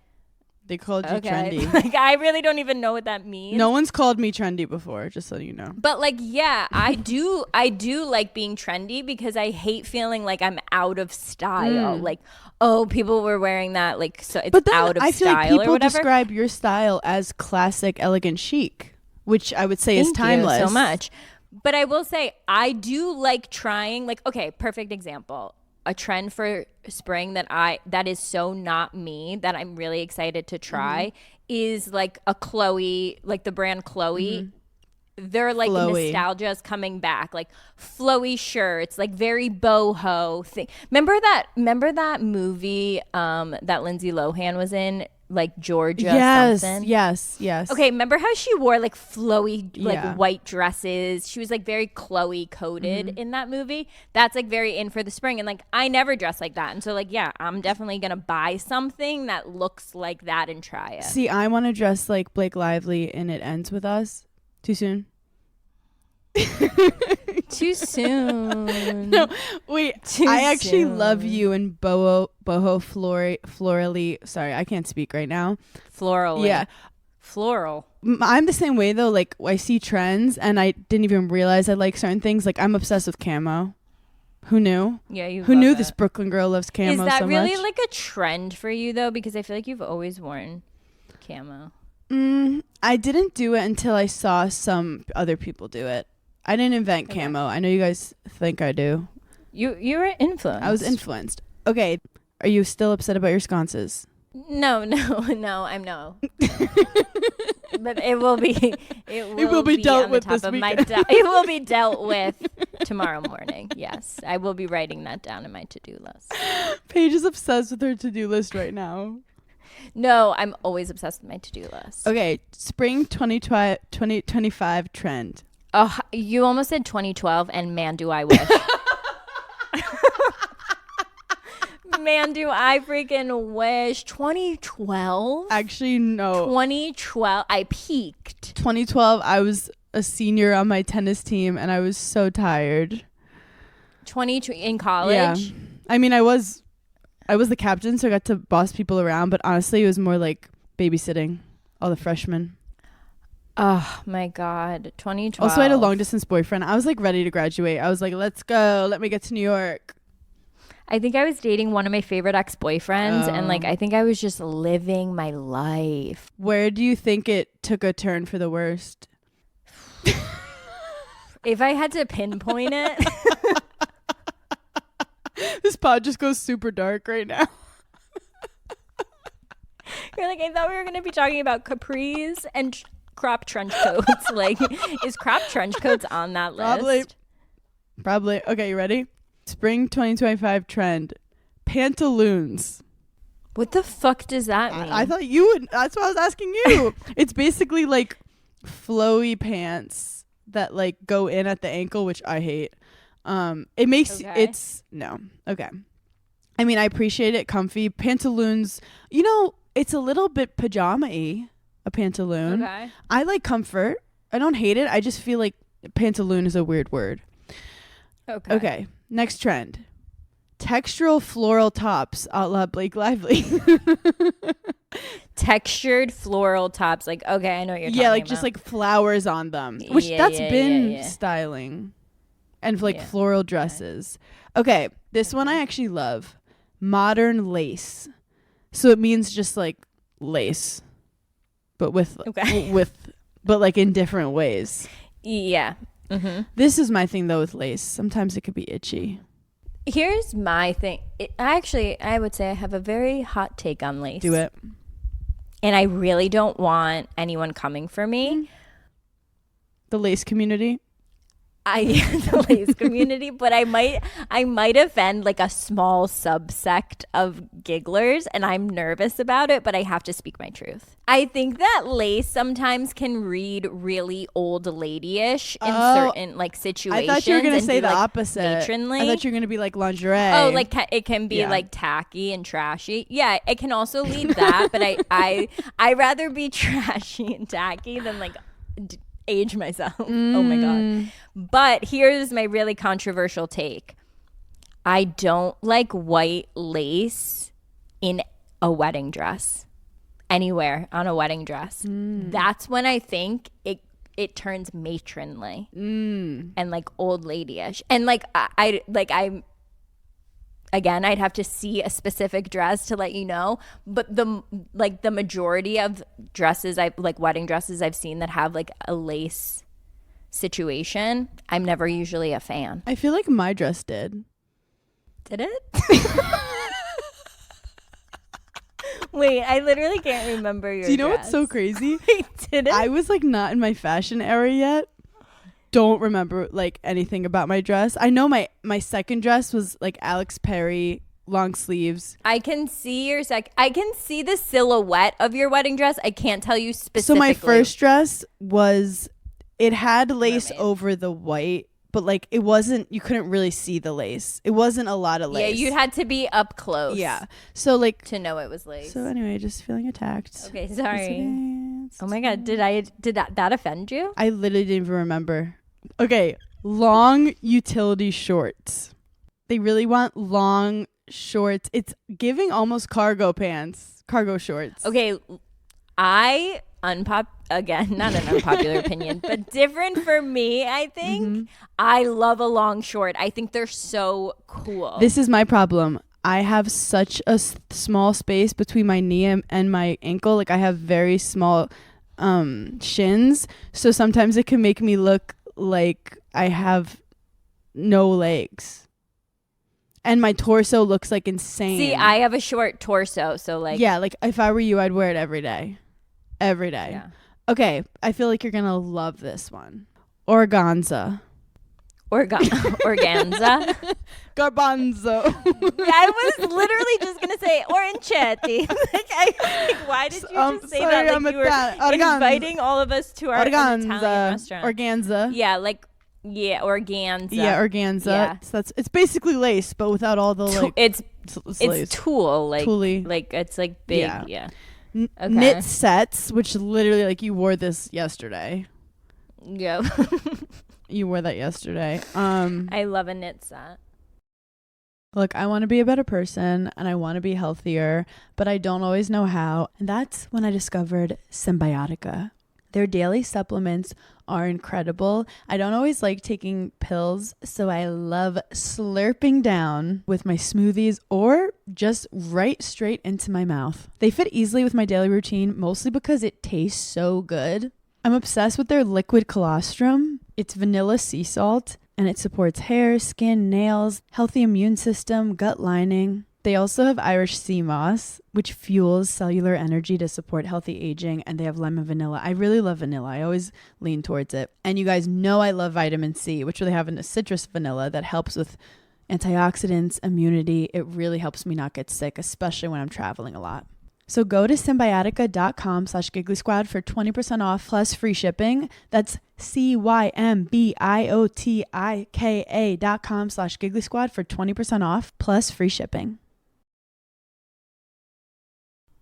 they called you trendy. Like, I really don't even know what that means. No one's called me trendy before, just so you know. But like, yeah, I do like being trendy because I hate feeling like I'm out of style. Like, oh, people were wearing that, like, so it's out of style or whatever. I feel like people describe your style as classic, elegant, chic, which I would say is timeless. Thank you so much. But I will say, I do like trying, like, okay, perfect example. A trend for spring that is so not me that I'm really excited to try is like a Chloe, like the brand Chloe. They're like flowy. Nostalgia is coming back, like flowy shirts, like very boho thing. Remember that movie that Lindsay Lohan was in, like Georgia something? Yes. Okay, remember how she wore like flowy, like white dresses? She was like very Chloe coded in that movie. That's like very in for the spring. And like, I never dress like that. And so like, yeah, I'm definitely going to buy something that looks like that and try it. See, I want to dress like Blake Lively and It Ends With Us. Too soon? Too soon. No, wait. I actually love you in boho florally. Sorry, I can't speak right now. Floral. Yeah. Floral. I'm the same way though. Like I see trends and I didn't even realize I like certain things. Like I'm obsessed with camo. Who knew? Yeah, Who knew this Brooklyn girl loves camo so much? Is that really like a trend for you though? Because I feel like you've always worn camo. I didn't do it until I saw some other people do it. I didn't invent camo. I know you guys think I do. You were influenced. I was influenced. Okay, are you still upset about your sconces? No, I'm no. But it will be dealt on with the top this of my weekend. it will be dealt with tomorrow morning. Yes, I will be writing that down in my to-do list. Paige is obsessed with her to-do list right now. No, I'm always obsessed with my to-do list. Okay, spring 2025 trend. Oh, you almost said 2012, and man, do I wish. Man, do I freaking wish. 2012? Actually, no. 2012, I peaked. 2012, I was a senior on my tennis team, and I was so tired. In college? Yeah. I mean, I was the captain, so I got to boss people around, but honestly, it was more like babysitting all the freshmen. Oh, my God. 2012. Also, I had a long-distance boyfriend. I was, like, ready to graduate. I was like, let's go. Let me get to New York. I think I was dating one of my favorite ex-boyfriends, and like I think I was just living my life. Where do you think it took a turn for the worst? If I had to pinpoint it, this pod just goes super dark right now. you're like, I thought we were gonna be talking about capris and crop trench coats. Like, is crop trench coats on that list? Probably. Okay, you ready? Spring 2025 trend. Pantaloons. What the fuck does that mean? I thought you would. That's why I was asking you. It's basically like flowy pants that like go in at the ankle, which I hate. It makes it's no. Okay. I mean, I appreciate it. Comfy. Pantaloons, you know, it's a little bit pajama-y, a pantaloon. Okay. I like comfort. I don't hate it. I just feel like pantaloon is a weird word. Okay. Next trend. Textural floral tops a la Blake Lively. Textured floral tops. Like, okay, I know what you're talking about. Yeah, like just like flowers on them. Which that's been styling. And like floral dresses. Okay, this one I actually love. Modern lace. So it means just like lace. But with but like in different ways. Yeah. Mm-hmm. This is my thing though with lace. Sometimes it could be itchy. Here's my thing. I would say I have a very hot take on lace. Do it. And I really don't want anyone coming for me. The lace community. The lace community, but I might offend like a small subsect of gigglers, and I'm nervous about it, but I have to speak my truth. I think that lace sometimes can read really old lady-ish in certain like situations. I thought you were gonna say the like opposite. Matronly. I thought you were gonna be like lingerie. Oh, like it can be like tacky and trashy. Yeah, it can also lead that, but I rather be trashy and tacky than like age myself. Oh my God. But here's my really controversial take. I don't like white lace in a wedding dress. Anywhere on a wedding dress. That's when I think it turns matronly and like old lady-ish. And like I'd have to see a specific dress to let you know, but the majority of dresses wedding dresses I've seen that have like a lace situation, I'm never usually a fan. I feel like my dress did. Did it? Wait, I literally can't remember your Do you know dress. what's so crazy? Did it? I was like not in my fashion era yet. Don't remember like anything about my dress. I know my second dress was like Alex Perry, long sleeves. I can see I can see the silhouette of your wedding dress. I can't tell you specifically. So my first dress it had lace over the white, but like it wasn't, you couldn't really see the lace. It wasn't a lot of lace. Yeah, you had to be up close. Yeah. So like to know it was lace. So anyway, just feeling attacked. Okay, sorry. Oh my God, did that offend you? I literally didn't even remember. Okay, long utility shorts. They really want long shorts. It's giving almost cargo pants, cargo shorts. Okay, again, not an unpopular opinion, but different for me, I think. I love a long short. I think they're so cool. This is my problem. I have such a small space between my knee and my ankle. Like I have very small shins. So sometimes it can make me look like I have no legs. and my torso looks like insane. See, I have a short torso, so like yeah, like if I were you, I'd wear it every day. Every day. Yeah. Okay, I feel like you're going to love this one. Organza. Organza. Garbanzo. I was literally just gonna say orangetti. Why did you just say that? Like you were inviting all of us to our Italian restaurant. Organza. Yeah, organza. Yeah, organza. Yeah. So it's basically lace, but without all the like. It's lace. tulle, like Tully. like it's like big. Yeah. Okay. Knit sets, which literally like you wore this yesterday. Yeah. You wore that yesterday. I love a knit set. Look, I want to be a better person and I want to be healthier, but I don't always know how. And that's when I discovered Symbiotica. Their daily supplements are incredible. I don't always like taking pills, so I love slurping down with my smoothies or just right straight into my mouth. They fit easily with my daily routine, mostly because it tastes so good. I'm obsessed with their liquid colostrum. It's vanilla sea salt, and it supports hair, skin, nails, healthy immune system, gut lining. They also have Irish sea moss, which fuels cellular energy to support healthy aging, and they have lemon vanilla. I really love vanilla. I always lean towards it. And you guys know I love vitamin C, which they have in a citrus vanilla that helps with antioxidants, immunity. It really helps me not get sick, especially when I'm traveling a lot. So go to Symbiotica.com/Giggly Squad for 20% off plus free shipping. That's Symbiotika.com/Giggly Squad for 20% off plus free shipping.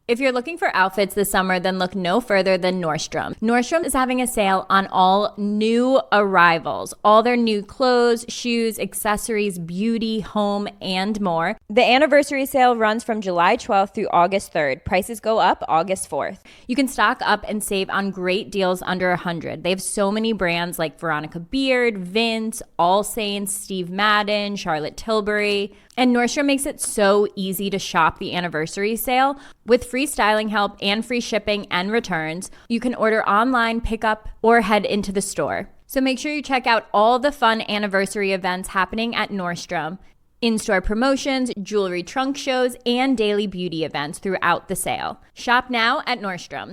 If you're looking for outfits this summer, then look no further than Nordstrom. Nordstrom is having a sale on all new arrivals, all their new clothes, shoes, accessories, beauty, home, and more. The anniversary sale runs from July 12th through August 3rd. Prices go up August 4th. You can stock up and save on great deals under $100. They have so many brands like Veronica Beard, Vince, All Saints, Steve Madden, Charlotte Tilbury. And Nordstrom makes it so easy to shop the anniversary sale. With free styling help and free shipping and returns, you can order online, pick up, or head into the store. So make sure you check out all the fun anniversary events happening at Nordstrom. In-store promotions, jewelry trunk shows, and daily beauty events throughout the sale. Shop now at Nordstrom.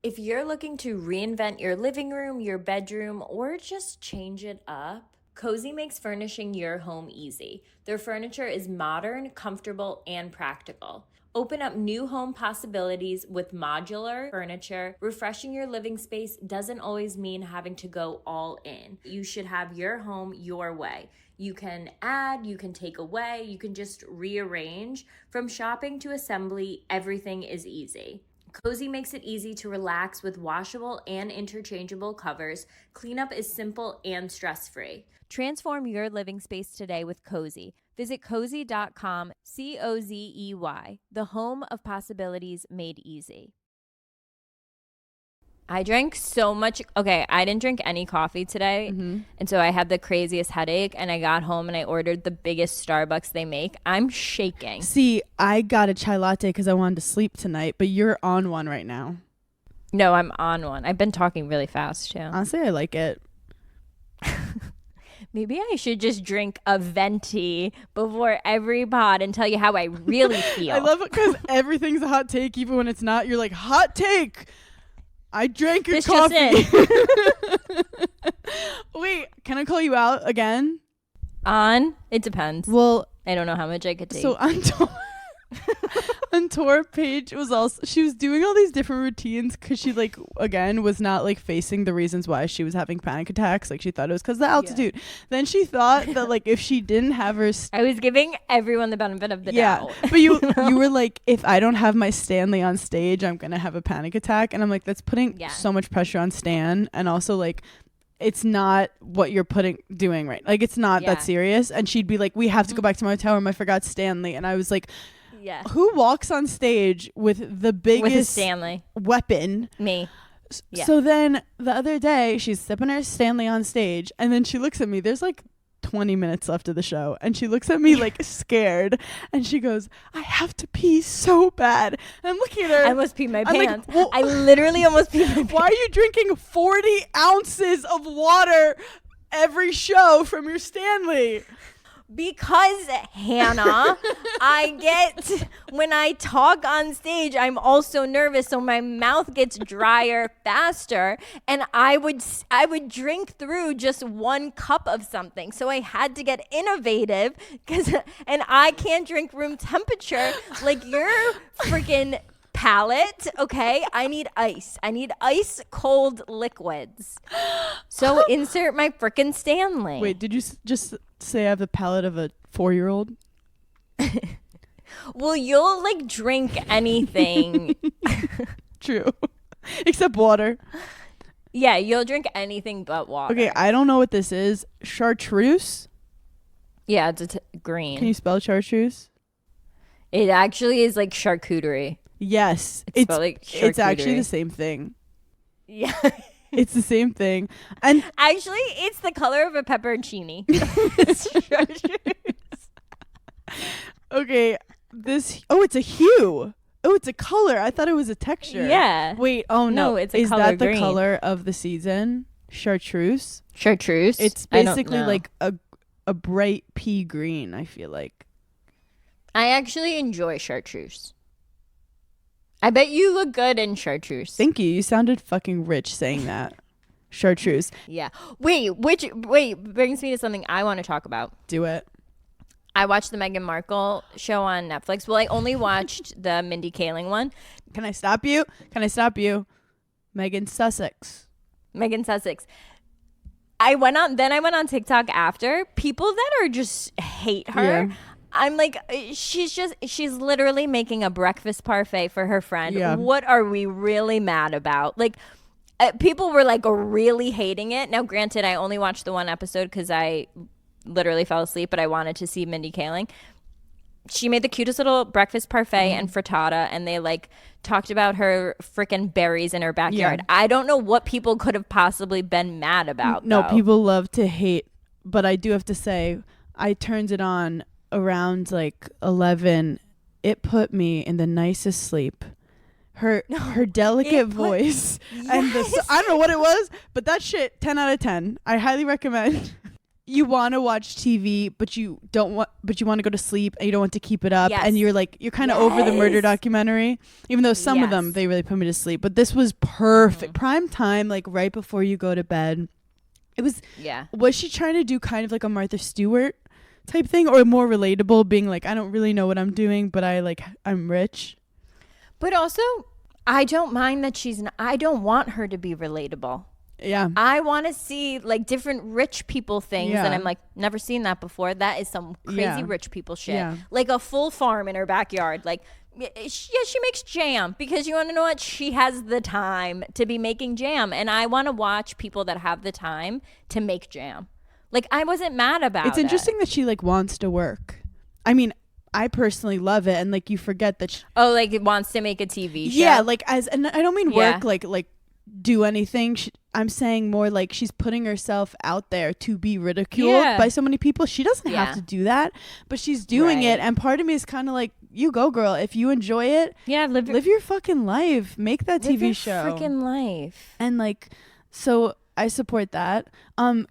If you're looking to reinvent your living room, your bedroom, or just change it up, Cozy makes furnishing your home easy. Their furniture is modern, comfortable, and practical. Open up new home possibilities with modular furniture. Refreshing your living space doesn't always mean having to go all in. You should have your home your way. You can add, you can take away, you can just rearrange. From shopping to assembly, everything is easy. Cozy makes it easy to relax with washable and interchangeable covers. Cleanup is simple and stress-free. Transform your living space today with Cozy. Visit cozy.com, COZEY, the home of possibilities made easy. I drank so much. Okay, I didn't drink any coffee today. And so I had the craziest headache, and I got home and I ordered the biggest Starbucks they make. I'm shaking. See, I got a chai latte because I wanted to sleep tonight, but you're on one right now. No, I'm on one. I've been talking really fast too. Honestly, I like it. Maybe I should just drink a venti before every pod and tell you how I really feel. I love it because everything's a hot take, even when it's not. You're like, hot take. I drank your coffee. Wait, can I call you out again? It depends. Well, I don't know how much I could take. So on tour, Paige she was doing all these different routines because she was not facing the reasons why she was having panic attacks. Like she thought it was because of the altitude. Then she thought that if she didn't have her I was giving everyone the benefit of the doubt. But you were like, if I don't have my Stanley on stage, I'm gonna have a panic attack. And I'm like, that's putting so much pressure on Stan. And also it's not what you're doing right. It's not that serious. And she'd be like, we have to go back to my hotel room. I forgot Stanley. And I was like, who walks on stage with the biggest Stanley weapon? Me. So then the other day she's sipping her Stanley on stage, and then she looks at me. There's 20 minutes left of the show, and she looks at me scared, and she goes, I have to pee so bad. And I'm looking at her. I almost peed my pants. Well, I literally almost peed my pants. Why are you drinking 40 ounces of water every show from your Stanley? Because, Hannah, when I talk on stage, I'm also nervous, so my mouth gets drier faster, and I would drink through just 1 cup of something. So I had to get innovative, and I can't drink room temperature like your freaking palate. Okay, I need ice cold liquids. So insert my freaking Stanley. Wait, did you just say I have the palate of a 4-year-old? Well, you'll like drink anything. True. Except water. Yeah, you'll drink anything but water. Okay, I don't know what this is. Chartreuse? Yeah, it's green. Can you spell chartreuse? It actually is like charcuterie. Yes. It's like it's actually charcuterie. the same thing. Yeah. It's the same thing. And actually, it's the color of a pepperoncini. It's chartreuse. Okay, it's a hue. Oh, it's a color. I thought it was a texture. Yeah. Wait, oh no. It's a is color that the green. color of the season? Chartreuse? Chartreuse? It's I don't basically know. like a bright pea green, I feel like. I actually enjoy chartreuse. I bet you look good in chartreuse. Thank you. You sounded fucking rich saying that. Chartreuse. Yeah. Wait, brings me to something I want to talk about. Do it. I watched the Meghan Markle show on Netflix. Well, I only watched the Mindy Kaling one. Can I stop you? Megan Sussex. Megan Sussex. I went on TikTok after. People that are just hate her. Yeah. I'm like, she's literally making a breakfast parfait for her friend. Yeah. What are we really mad about? Like, people were like really hating it. Now, granted, I only watched the 1 episode because I literally fell asleep, but I wanted to see Mindy Kaling. She made the cutest little breakfast parfait and frittata, and they like talked about her freaking berries in her backyard. Yeah. I don't know what people could have possibly been mad about. No, though. people love to hate, but I do have to say, I turned it on around like 11. It put me in the nicest sleep. Her delicate voice and I don't know what it was, but that shit 10 out of 10. I highly recommend. You want to watch TV, but you want to go to sleep and you don't want to keep it up. Yes. And you're kind of over the murder documentary, even though some of them, they really put me to sleep. But this was perfect. Prime time, like right before you go to bed. It was, was she trying to do kind of like a Martha Stewart type thing, or more relatable, being like, I don't really know what I'm doing, but I'm rich? But also, I don't mind that I don't want her to be relatable. Yeah. I want to see like different rich people things. Yeah. And I'm like, never seen that before. That is some crazy rich people shit. Yeah. Like a full farm in her backyard. Like, she makes jam, because you want to know what? She has the time to be making jam. And I want to watch people that have the time to make jam. Like, I wasn't mad about it. It's interesting that she like wants to work. I mean, I personally love it, and like you forget that like it wants to make a TV show. Yeah, like and I don't mean work like do anything. I'm saying more like she's putting herself out there to be ridiculed by so many people. She doesn't have to do that, but she's doing it, and part of me is kind of like, you go, girl. If you enjoy it, live your fucking life. Make that TV show. Freaking life. And like, so I support that. I'm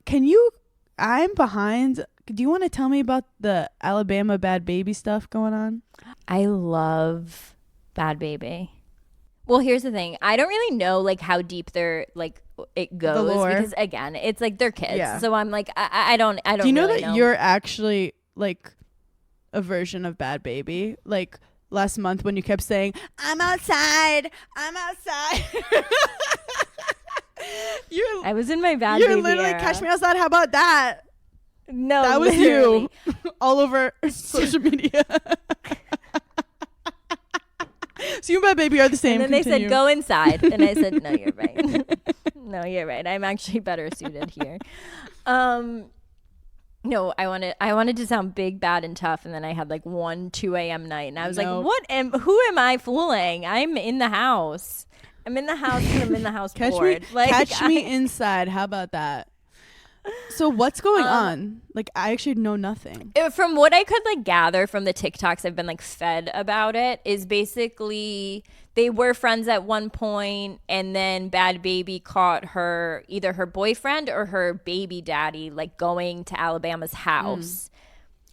behind. Do you want to tell me about the Alabama Bad Baby stuff going on? I love Bad Baby. Well, here's the thing. I don't really know like how deep it goes, because again, it's like they're kids. Yeah. So I'm like, I don't. Do you know really that you're actually like a version of Bad Baby? Like last month when you kept saying, "I'm outside. I was in my Bad Baby You're literally era. Catch Me Outside. How about that? No, that was literally. you all over social media. So you and Bad Baby are the same. And then they said, go inside. And I said, no, you're right. No, you're right. I'm actually better suited here. No, I wanted to sound big, bad, and tough. And then I had like 2 a.m. night. And I was like, who am I fooling? I'm in the house. I'm in the house and I'm in the house bored. Catch me inside. How about that? So what's going on? Like, I actually know nothing. From what I could like gather from the TikToks I've been like fed about it, is basically they were friends at one point, and then Bad Baby caught either her boyfriend or her baby daddy like going to Alabama's house.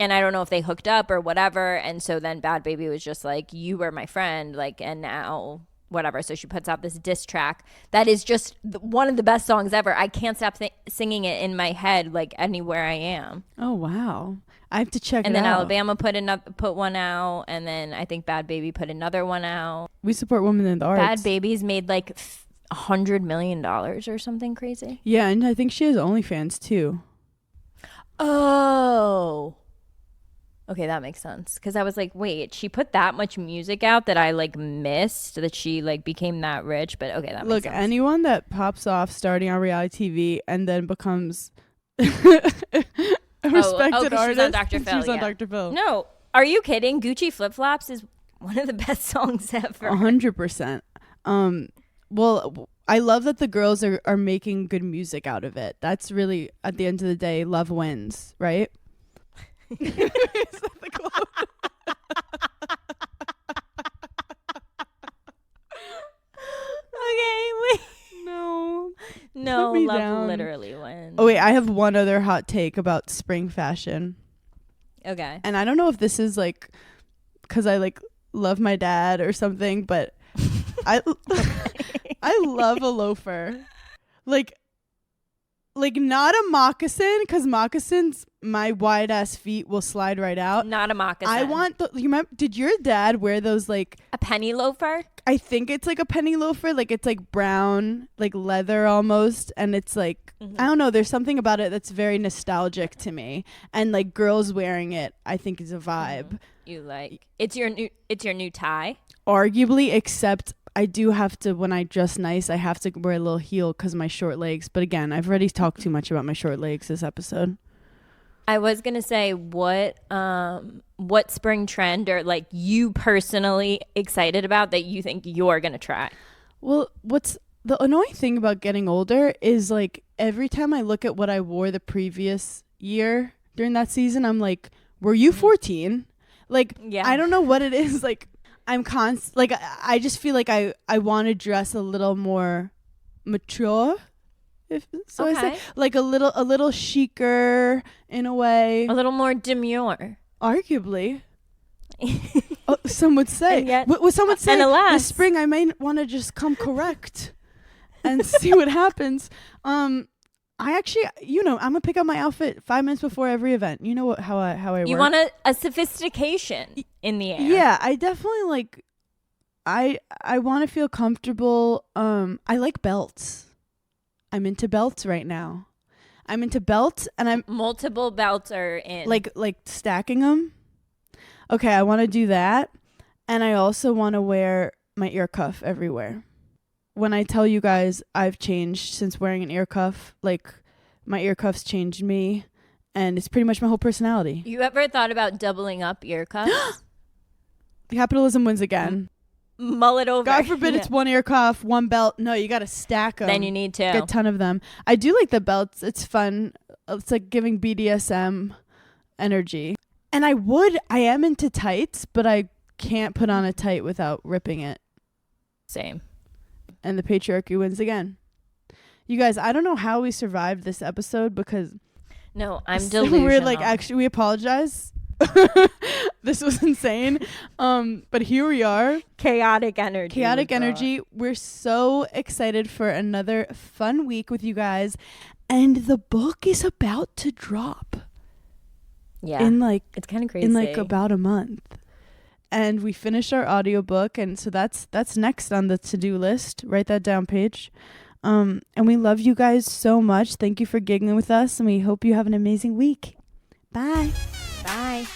And I don't know if they hooked up or whatever. And so then Bad Baby was just like, you were my friend, like, and now whatever. So she puts out this diss track that is just one of the best songs ever. I can't stop singing it in my head, like anywhere I am. Oh wow, I have to check And it then out. Alabama put one out, and then I think Bad Baby put another one out. We support women in the arts. Bad Baby's made like $100 million or something crazy. Yeah, and I think she has OnlyFans too. Oh. Okay, that makes sense. Because I was like, wait, she put that much music out that I like missed, that she like became that rich. But okay, that makes sense. Look, anyone that pops off starting on reality TV and then becomes a respected 'cause artist. she was on Dr. She Phil, was on yeah. Dr. Phil. No, are you kidding? Gucci Flip Flops is one of the best songs ever. 100%. Well, I love that the girls are making good music out of it. That's really, at the end of the day, love wins, right? Is that the quote? Okay, wait. No, Put me love down. literally wins. Oh, wait, I have one other hot take about spring fashion. Okay. And I don't know if this is like because I like love my dad or something, but I love a loafer. Like not a moccasin, because moccasins, my wide ass feet will slide right out. Not a moccasin. I want you remember, did your dad wear those like a penny loafer? I think it's like a penny loafer, like it's like brown, like leather almost, and it's like I don't know, there's something about it that's very nostalgic to me, and like girls wearing it I think is a vibe. You like it's your new tie? Arguably, except I do have to, when I dress nice, I have to wear a little heel because of my short legs. But again, I've already talked too much about my short legs this episode. I was gonna say what spring trend or like you personally excited about that you think you're gonna try? Well, what's the annoying thing about getting older is like every time I look at what I wore the previous year during that season, I'm like, were you 14? Like, Yeah. I don't know what it is. Like, I'm like, I just feel like I want to dress a little more mature. If so, I Okay. say like a little chicer in a way. A little more demure. Arguably. Some would say. And yet- what some would say and alas. this spring I may want to just come correct and see what happens. I actually, I'm gonna pick out my outfit 5 minutes before every event. You know how I You work. want a sophistication in the air. Yeah, I definitely like. I want to feel comfortable. I like belts. I'm into belts right now. I'm into belts, and I'm Multiple belts are in. like stacking them. Okay, I want to do that, and I also want to wear my ear cuff everywhere. When I tell you guys I've changed since wearing an ear cuff, like my ear cuffs changed me, and it's pretty much my whole personality. You ever thought about doubling up ear cuffs? Capitalism wins again. Mull it over. God forbid Yeah. it's one ear cuff, one belt. No, you got to stack them. Then you need to. Get a ton of them. I do like the belts. It's fun. It's like giving BDSM energy. And I am into tights, but I can't put on a tight without ripping it. Same. And the patriarchy wins again. You guys, I don't know how we survived this episode because No, I'm so delusional. we're like, actually, we apologize. This was insane. But here we are. chaotic energy. Chaotic we brought. energy. We're so excited for another fun week with you guys. And the book is about to drop Yeah. in like It's kind of crazy. in like about a month. And we finished our audiobook, and so that's next on the to-do list. Write that down, Paige. And we love you guys so much. Thank you for giggling with us, and we hope you have an amazing week. Bye. Bye.